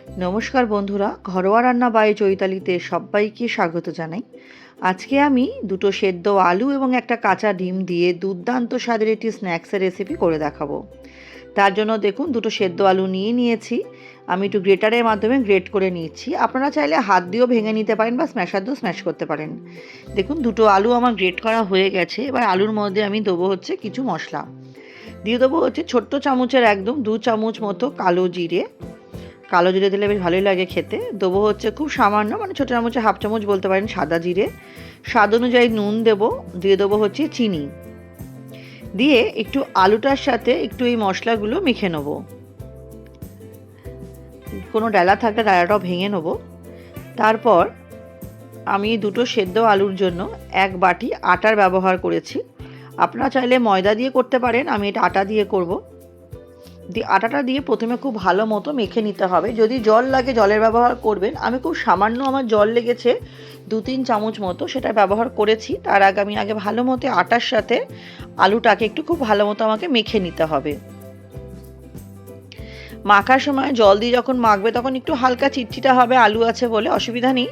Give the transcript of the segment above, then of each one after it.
নমস্কার বন্ধুরা, ঘরোয়া রান্না বাই চৈতালিতে সবাইকে স্বাগত জানাই। আজকে আমি দুটো সেদ্ধ আলু এবং একটা কাঁচা ডিম দিয়ে দুর্দান্ত স্বাদের একটি স্ন্যাক্সের রেসিপি করে দেখাবো। তার জন্য দেখুন, দুটো সেদ্ধ আলু নিয়েছি। আমি একটু গ্রেটারের মাধ্যমে গ্রেট করে নিচ্ছি। আপনারা চাইলে হাত দিয়েও ভেঙে নিতে পারেন বা স্ম্যাশার দিয়েও স্ম্যাশ করতে পারেন। দেখুন, দুটো আলু আমার গ্রেট করা হয়ে গেছে। এবার আলুর মধ্যে আমি দেবো হচ্ছে কিছু মশলা। দিয়ে দেবো হচ্ছে ছোট্ট চামচের একদম 2 চামচ মতো কালো জিরে দিলে বেশ ভালোই লাগে খেতে। দেবো হচ্ছে খুব সামান্য, মানে ছোটো চামচে হাফ চামচ বলতে পারেন, সাদা জিরে। স্বাদ অনুযায়ী নুন দেবো। দিয়ে দেবো হচ্ছে চিনি। দিয়ে একটু আলুটার সাথে একটু এই মশলাগুলো মেখে নেবো। কোনো ডালা থাকলে ডালাটাও ভেঙে নেবো। তারপর আমি দুটো সেদ্ধ আলুর জন্য 1 বাটি আটার ব্যবহার করেছি। আপনারা চাইলে ময়দা দিয়ে করতে পারেন, আমি এটা আটা দিয়ে করব। আটাটা দিয়ে প্রথমে খুব ভালো মতো মেখে নিতে হবে। যদি জল লাগে জলের ব্যবহার করবেন। আমি খুব সামান্য, আমার জল লেগেছে 2-3 চামচ মতো, সেটা ব্যবহার করেছি। তার আগে আমি ভালো মতো আটার সাথে আলুটাকে একটু খুব ভালো মতো আমাকে মেখে নিতে হবে। মাখার সময় জল দিয়ে যখন মাখবে তখন একটু হালকা চিটচিটা হবে, আলু আছে বলে অসুবিধা নেই।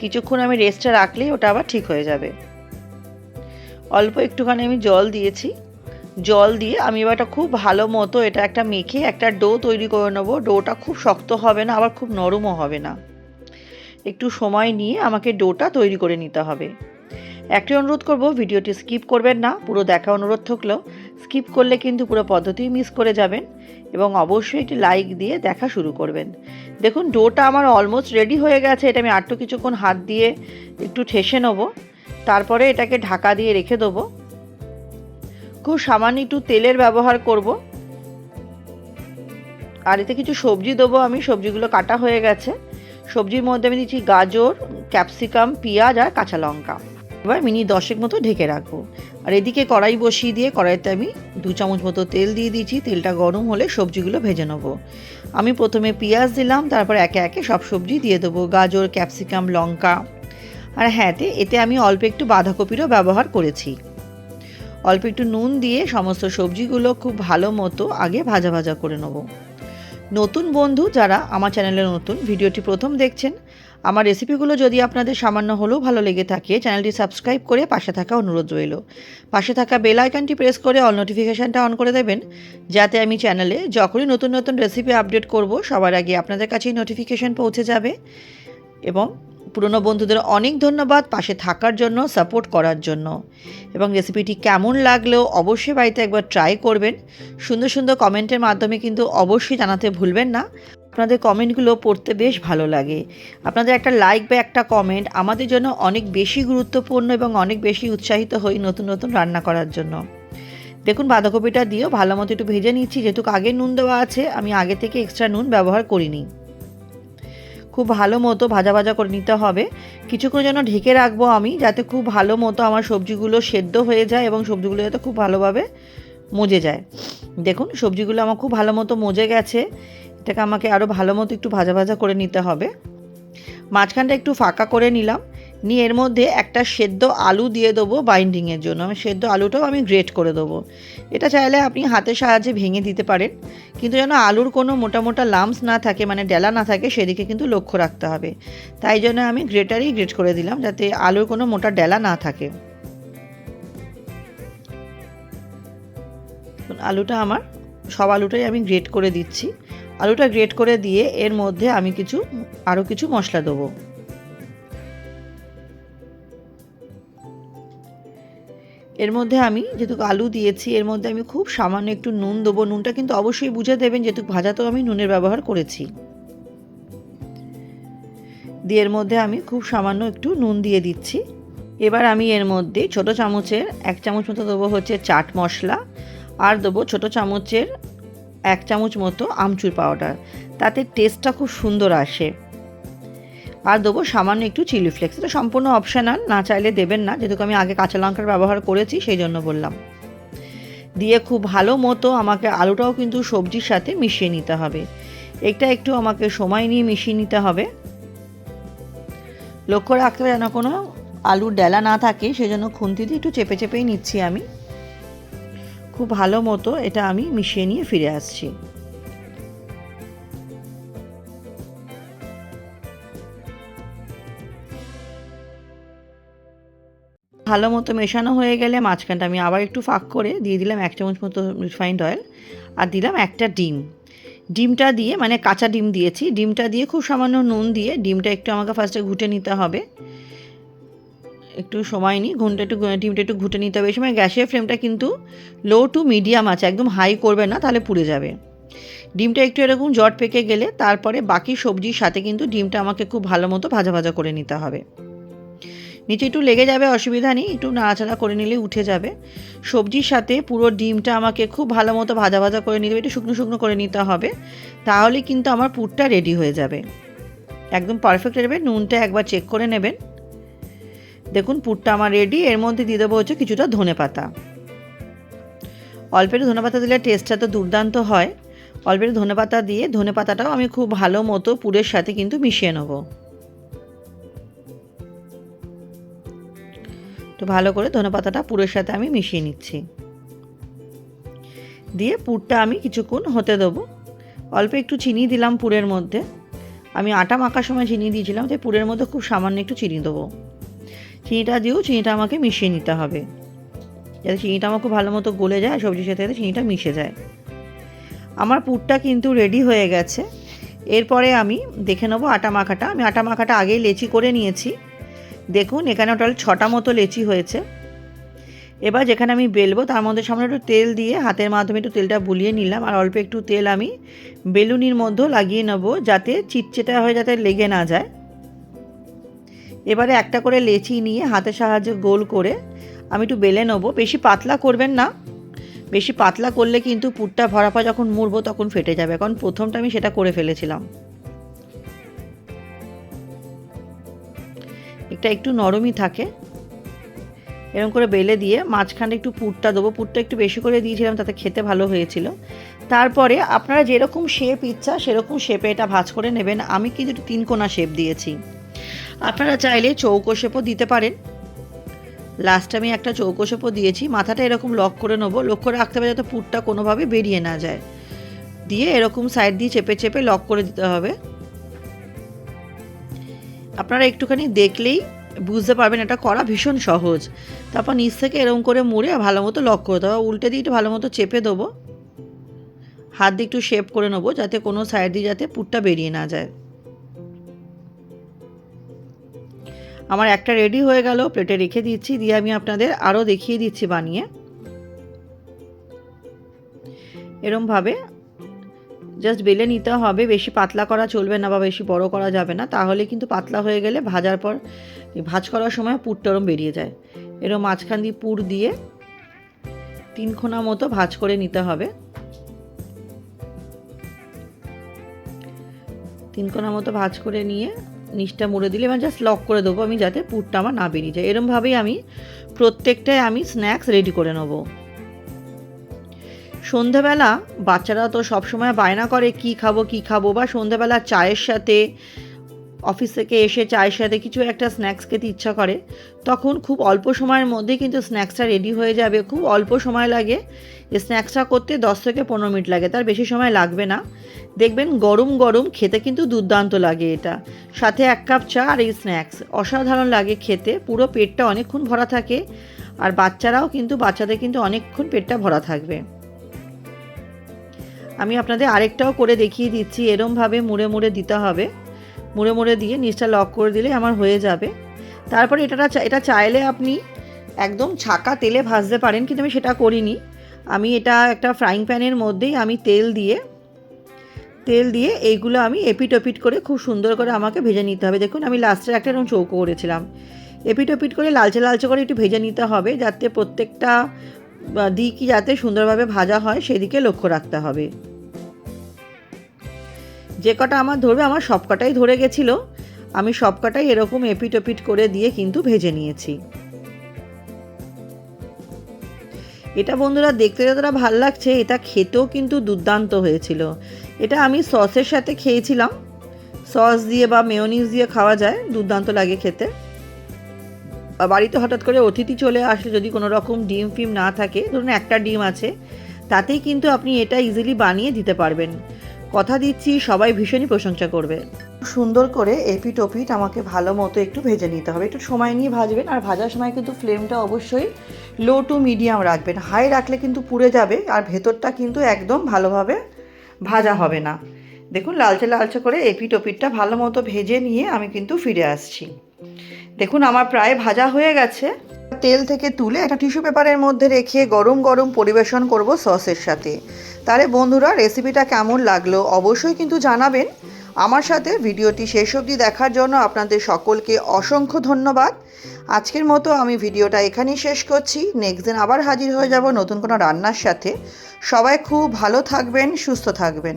কিছুক্ষণ আমি রেস্টে রাখলেই ওটা আবার ঠিক হয়ে যাবে। অল্প একটুখানি আমি জল দিয়েছি। জল দিয়ে আমি এবার এটা খুব ভালো মতো এটা একটা মেখে একটা ডো তৈরি করে নেবো। ডোটা খুব শক্ত হবে না, আবার খুব নরমও হবে না। একটু সময় নিয়ে আমাকে ডোটা তৈরি করে নিতে হবে। একটি অনুরোধ করব, ভিডিওটি স্কিপ করবেন না। পুরো দেখা অনুরোধ থাকলেও স্কিপ করলে কিন্তু পুরো পদ্ধতি মিস করে যাবেন। এবং অবশ্যই একটি লাইক দিয়ে দেখা শুরু করবেন। দেখুন, ডোটা আমার অলমোস্ট রেডি হয়ে গেছে। এটা আমি আরটু কিছুক্ষণ হাত দিয়ে একটু ঠেসে নেবো। তারপরে এটাকে ঢাকা দিয়ে রেখে দেবো। খুব সামান্য একটু তেলের ব্যবহার করব। আর এতে কিছু সবজি দেবো আমি। সবজিগুলো কাটা হয়ে গেছে। সবজির মধ্যে আমি দিচ্ছি গাজর, ক্যাপসিকাম, পেঁয়াজ আর কাঁচা লঙ্কা। এবার মিনিট 10 মতো ঢেকে রাখবো। আর এদিকে কড়াই বসিয়ে দিয়ে কড়াইতে আমি 2 চামচ মতো তেল দিয়ে দিয়েছি। তেলটা গরম হলে সবজিগুলো ভেজে নেবো। আমি প্রথমে পেঁয়াজ দিলাম, তারপর একে একে সব সবজি দিয়ে দেবো, গাজর, ক্যাপসিকাম, লঙ্কা। আর হ্যাঁ, এতে আমি অল্প একটু বাঁধাকপিরও ব্যবহার করেছি। অল্প একটু নুন দিয়ে সমস্ত সবজিগুলো খুব ভালো মতো আগে ভাজা ভাজা করে নেব। নতুন বন্ধু যারা আমার চ্যানেলে নতুন, ভিডিওটি প্রথম দেখছেন, আমার রেসিপিগুলো যদি আপনাদের সামান্য হলেও ভালো লেগে থাকে, চ্যানেলটি সাবস্ক্রাইব করে পাশে থাকা অনুরোধ রইল। পাশে থাকা বেল আইকনটি প্রেস করে অল নোটিফিকেশানটা অন করে দেবেন, যাতে আমি চ্যানেলে যখনই নতুন নতুন রেসিপি আপডেট করব সবার আগে আপনাদের কাছেই নোটিফিকেশান পৌঁছে যাবে। এবং পুরনো বন্ধুদের অনেক ধন্যবাদ পাশে থাকার জন্য, সাপোর্ট করার জন্য। এবং রেসিপিটি কেমন লাগলেও অবশ্যই বাড়িতে একবার ট্রাই করবেন। সুন্দর সুন্দর কমেন্টের মাধ্যমে কিন্তু অবশ্যই জানাতে ভুলবেন না। আপনাদের কমেন্টগুলো পড়তে বেশ ভালো লাগে। আপনাদের একটা লাইক বা একটা কমেন্ট আমাদের জন্য অনেক বেশি গুরুত্বপূর্ণ এবং অনেক বেশি উৎসাহিত হই নতুন নতুন রান্না করার জন্য। দেখুন, বাঁধাকপিটা দিয়েও ভালো মতো একটু ভেজে নিচ্ছি। যেহেতু আগে নুন দেওয়া আছে, আমি আগে থেকে এক্সট্রা নুন ব্যবহার করিনি। খুব ভালো মতো ভাজা ভাজা করে নিতে হবে। কিছুক্ষণ যেন ঢেকে রাখবো আমি, যাতে খুব ভালো মতো আমার সবজিগুলো সেদ্ধ হয়ে যায় এবং সবজিগুলো যাতে খুব ভালোভাবে মজে যায়। দেখুন, সবজিগুলো আমার খুব ভালো মতো মজে গেছে। এটাকে আমাকে আরও ভালো মতো একটু ভাজা ভাজা করে নিতে হবে। মাঝখানটা একটু ফাঁকা করে নিলাম। নিয়ে এর মধ্যে একটা সেদ্ধ আলু দিয়ে দেবো বাইন্ডিংয়ের জন্য। আমি সেদ্ধ আলুটাও আমি গ্রেট করে দেবো। এটা চাইলে আপনি হাতের সাহায্যে ভেঙে দিতে পারেন, কিন্তু যেন আলুর কোনো মোটা মোটা লাম্পস না থাকে, মানে ডেলা না থাকে, সেদিকে কিন্তু লক্ষ্য রাখতে হবে। তাই জন্য আমি গ্রেটারেই গ্রেট করে দিলাম, যাতে আলুর কোনো মোটা ডেলা না থাকে। আলুটা আমার সব আলুটাই আমি গ্রেট করে দিচ্ছি। আলুটা গ্রেট করে দিয়ে এর মধ্যে আমি আরও কিছু মশলা দেবো। এর মধ্যে আমি যেহেতু আলু দিয়েছি, এর মধ্যে আমি খুব সামান্য একটু নুন দেবো। নুনটা কিন্তু অবশ্যই বুঝে দেবেন, যেহেতু ভাজাতেও আমি নুনের ব্যবহার করেছি। দিয়ে এর মধ্যে আমি খুব সামান্য একটু নুন দিয়ে দিচ্ছি। এবার আমি এর মধ্যে ছোটো চামচের 1 চামচ মতো দেবো হচ্ছে চাট মশলা, আর দেবো ছোটো চামচের 1 চামচ মতো আমচুর পাউডার। তাতে টেস্টটা খুব সুন্দর আসে। আর দেবো সামান্য একটু চিলি ফ্লেক্স। এটা সম্পূর্ণ অপশনাল, না চাইলে দেবেন না, যেহেতু আমি আগে কাঁচা লঙ্কার ব্যবহার করেছি সেই জন্য বললাম। দিয়ে খুব ভালো মতো আমাকে আলুটাও কিন্তু সবজির সাথে মিশিয়ে নিতে হবে। এটা একটু আমাকে সময় নিয়ে মিশিয়ে নিতে হবে। লক্ষ্য রাখতে হবে যেন কোনো আলুর ডেলা না থাকে, সেই জন্য খুন্তি দিয়ে একটু চেপে চেপেই নিচ্ছি আমি। খুব ভালো মতো এটা আমি মিশিয়ে নিয়ে ফিরে আসছি। ভালো মতো মেশানো হয়ে গেলে মাঝখানটা আমি আবার একটু ফাঁক করে দিয়ে দিলাম 1 চামচ মতো রিফাইন্ড অয়েল, আর দিলাম একটা ডিম। ডিমটা দিয়ে, মানে কাঁচা ডিম দিয়েছি, ডিমটা দিয়ে খুব সামান্য নুন দিয়ে ডিমটা একটু আমাকে ফার্স্টে ঘুটে নিতে হবে। একটু সময় নিই, ডিমটা একটু ঘুটে নিতে হবে। এই সময় গ্যাসের ফ্লেমটা কিন্তু লো টু মিডিয়াম আছে, একদম হাই করবে না, তাহলে পুড়ে যাবে। ডিমটা একটু এরকম জট পেকে গেলে তারপরে বাকি সবজির সাথে কিন্তু ডিমটা আমাকে খুব ভালো মতো ভাজা ভাজা করে নিতে হবে। নিচে একটু লেগে যাবে, অসুবিধা নেই, একটু নাড়াচাড়া করে নিলে উঠে যাবে। সবজির সাথে পুরো ডিমটা আমাকে খুব ভালো মতো ভাজা ভাজা করে নিতে হবে, একটু শুকনো শুকনো করে নিতে হবে, তাহলে কিন্তু আমার পুরটা রেডি হয়ে যাবে, একদম পারফেক্ট যাবে। নুনটা একবার চেক করে নেবেন। দেখুন পুরটা আমার রেডি। এর মধ্যে দিয়ে দেবো হচ্ছে কিছুটা ধনেপাতা। অল্প একটু ধনেপাতা দিলে টেস্টটা তো দুর্দান্ত হয়। অল্প একটু ধনেপাতা দিয়ে ধনেপাতাটাও আমি খুব ভালো মতো পুরের সাথে কিন্তু মিশিয়ে নেব। তো ভালো করে ধনেপাতাটা পুরের সাথে আমি মিশিয়ে নিচ্ছি। দিয়ে পুরটা আমি কিছুক্ষণ হতে দেবো। অল্প একটু চিনি দিলাম পুরের মধ্যে। আমি আটা মাখার সময় চিনি দিয়েছিলাম, তাই পুরের মধ্যে খুব সামান্য একটু চিনি দেবো। চিনিটা দিয়েও চিনিটা আমাকে মিশিয়ে নিতে হবে, যাতে চিনিটা আমার খুব ভালো মতো গলে যায়, সবজির সাথে যাতে চিনিটা মিশে যায়। আমার পুরটা কিন্তু রেডি হয়ে গেছে। এরপরে আমি দেখে নেবো আটা মাখাটা। আমি আটা মাখাটা আগেই লেচি করে নিয়েছি। দেখুন এখানে টোটাল 6টা মতো লেচি হয়েছে। এবার যেখানে আমি বেলবো তার মধ্যে সামনে একটু তেল দিয়ে হাতের মাধ্যমে একটু তেলটা বুলিয়ে নিলাম, আর অল্প একটু তেল আমি বেলুনির মধ্যেও লাগিয়ে নেব, যাতে চিটচেটা হয়ে যাতে লেগে না যায়। এবারে একটা করে লেচি নিয়ে হাতের সাহায্যে গোল করে আমি একটু বেলে নেবো। বেশি পাতলা করবেন না, বেশি পাতলা করলে কিন্তু পুরটা ভরা পা যখন মুড়বো তখন ফেটে যাবে, কারণ প্রথমটা আমি সেটা করে ফেলেছিলাম। এটা একটু নরমই থাকে। এরকম করে বেলে দিয়ে মাঝখানে একটু পুরটা দেবো। পুরটা একটু বেশি করে দিয়েছিলাম, তাতে খেতে ভালো হয়েছিল। তারপরে আপনারা যেরকম শেপ ইচ্ছা সেরকম শেপে এটা ভাঁজ করে নেবেন। আমি কিন্তু একটু 3 কোনা শেপ দিয়েছি, আপনারা চাইলে চৌকো শেপও দিতে পারেন। লাস্টে আমি একটা চৌকো শেপও দিয়েছি। মাথাটা এরকম লক করে নেবো, লক্ষ্য রাখতে হবে যাতে পুরটা কোনোভাবে বেরিয়ে না যায়। দিয়ে এরকম সাইড দিয়ে চেপে চেপে লক করে দিতে হবে। আপনারা একটুখানি দেখলেই বুঝতে পারবেন এটা করা ভীষণ সহজ। তারপর নিচ থেকে এরকম করে মুড়ে ভালো মতো লক করে দেবো। উল্টে দিয়ে একটু ভালো মতো চেপে দেবো, হাত দিয়ে একটু শেপ করে নেবো, যাতে কোনো সাইড দিয়ে যাতে পুরটা বেরিয়ে না যায়। আমার একটা রেডি হয়ে গেল, প্লেটে রেখে দিচ্ছি। দিয়ে আমি আপনাদের আরও দেখিয়ে দিচ্ছি বানিয়ে। এরমভাবে জাস্ট বেলে নিতে হবে, বেশি পাতলা করা চলবে না বা বেশি বড় করা যাবে না, তাহলে কিন্তু পাতলা হয়ে গেলে ভাজার পর ভাজ করার সময় পুরটা ওরম বেরিয়ে যায়। এরম মাঝখান দিয়ে পুর দিয়ে 3 কোনা মতো ভাজ করে নিতে হবে। 3 কোনা মতো ভাজ করে নিয়ে নিচটা মুড়ে দিলে এবার জাস্ট লক করে দেবো আমি, যাতে পুরটা আমার না বেরিয়ে যায়। এরমভাবেই আমি প্রত্যেকটাই আমি স্ন্যাক্স রেডি করে নেব। সন্ধেবেলা বাচ্চারা তো সবসময় বায়না করে কি খাবো, বা সন্ধেবেলা চায়ের সাথে, অফিস থেকে এসে চায়ের সাথে কিছু একটা স্ন্যাক্স খেতে ইচ্ছা করে, তখন খুব অল্প সময়ের মধ্যে কিন্তু স্ন্যাক্সটা রেডি হয়ে যাবে। খুব অল্প সময় লাগে এই স্ন্যাক্সটা করতে, 10 থেকে 15 মিনিট লাগে, তার বেশি সময় লাগবে না। দেখবেন গরম গরম খেতে কিন্তু দুর্দান্ত লাগে এটা। সাথে 1 কাপ চা আর এই স্ন্যাক্স অসাধারণ লাগে খেতে। পুরো পেটটা অনেকক্ষণ ভরা থাকে, আর বাচ্চাদের কিন্তু অনেকক্ষণ পেটটা ভরা থাকবে। আমি আপনাদের আরেকটাও করে দেখিয়ে দিচ্ছি। এরমভাবে মুড়ে মুড়ে দিতে হবে, মুড়ে মুড়ে দিয়ে নিচটা লক করে দিলে আমার হয়ে যাবে। তারপরে এটা চাইলে আপনি একদম ছাকা তেলে ভাজতে পারেন, কিন্তু আমি সেটা করিনি। আমি এটা একটা ফ্রাইং প্যানের মধ্যেই আমি তেল দিয়ে এইগুলো আমি এপিট ওপিট করে খুব সুন্দর করে আমাকে ভেজে নিতে হবে। দেখুন আমি লাস্টে একটা এরকম চৌকো করেছিলাম। এপিট ওপিট করে লালচে লালচে করে একটু ভেজে নিতে হবে, যাতে প্রত্যেকটা দিকই যাতে সুন্দরভাবে ভাজা হয় সেদিকে লক্ষ্য রাখতে হবে। যে কটা আমার ধরবে, আমার সব কটাই ধরে গেছিলো। আমি সব কটাই এরকম এপিট ওপিট করে দিয়ে কিন্তু ভেজে নিয়েছি। এটা বন্ধুরা দেখতে যতটা ভাল লাগছে, এটা খেতেও কিন্তু দুর্দান্ত হয়েছিল। এটা আমি সসের সাথে খেয়েছিলাম, সস দিয়ে বা মেয়োনিজ দিয়ে খাওয়া যায়, দুর্দান্ত লাগে খেতে। বাড়িতে হঠাৎ করে অতিথি চলে আসলে যদি কোনো রকম ডিম ফিম না থাকে, ধরুন একটা ডিম আছে, তাতেই কিন্তু আপনি এটা ইজিলি বানিয়ে দিতে পারবেন। কথা দিচ্ছি সবাই ভীষণই প্রশংসা করবে। সুন্দর করে এপিট ওপিট আমাকে ভালো মতো একটু ভেজে নিতে হবে। একটু সময় নিয়ে ভাজবেন, আর ভাজার সময় কিন্তু ফ্লেমটা অবশ্যই লো টু মিডিয়াম রাখবেন। হাই রাখলে কিন্তু পুড়ে যাবে আর ভেতরটা কিন্তু একদম ভালোভাবে ভাজা হবে না। দেখুন লালচে লালচে করে এপিট ওপিটটা ভালো মতো ভেজে নিয়ে আমি কিন্তু ফিরে আসছি। দেখুন আমার প্রায় ভাজা হয়ে গেছে। তেল থেকে তুলে একটা টিস্যু পেপারের মধ্যে রেখে গরম গরম পরিবেশন করব সসের সাথে। তাহলে বন্ধুরা রেসিপিটা কেমন লাগলো অবশ্যই কিন্তু জানাবেন। আমার সাথে ভিডিওটি শেষ অবধি দেখার জন্য আপনাদের সকলকে অসংখ্য ধন্যবাদ। আজকের মতো আমি ভিডিওটা এখানেই শেষ করছি। নেক্সট দিন আবার হাজির হয়ে যাব নতুন কোনো রান্নার সাথে। সবাই খুব ভালো থাকবেন, সুস্থ থাকবেন।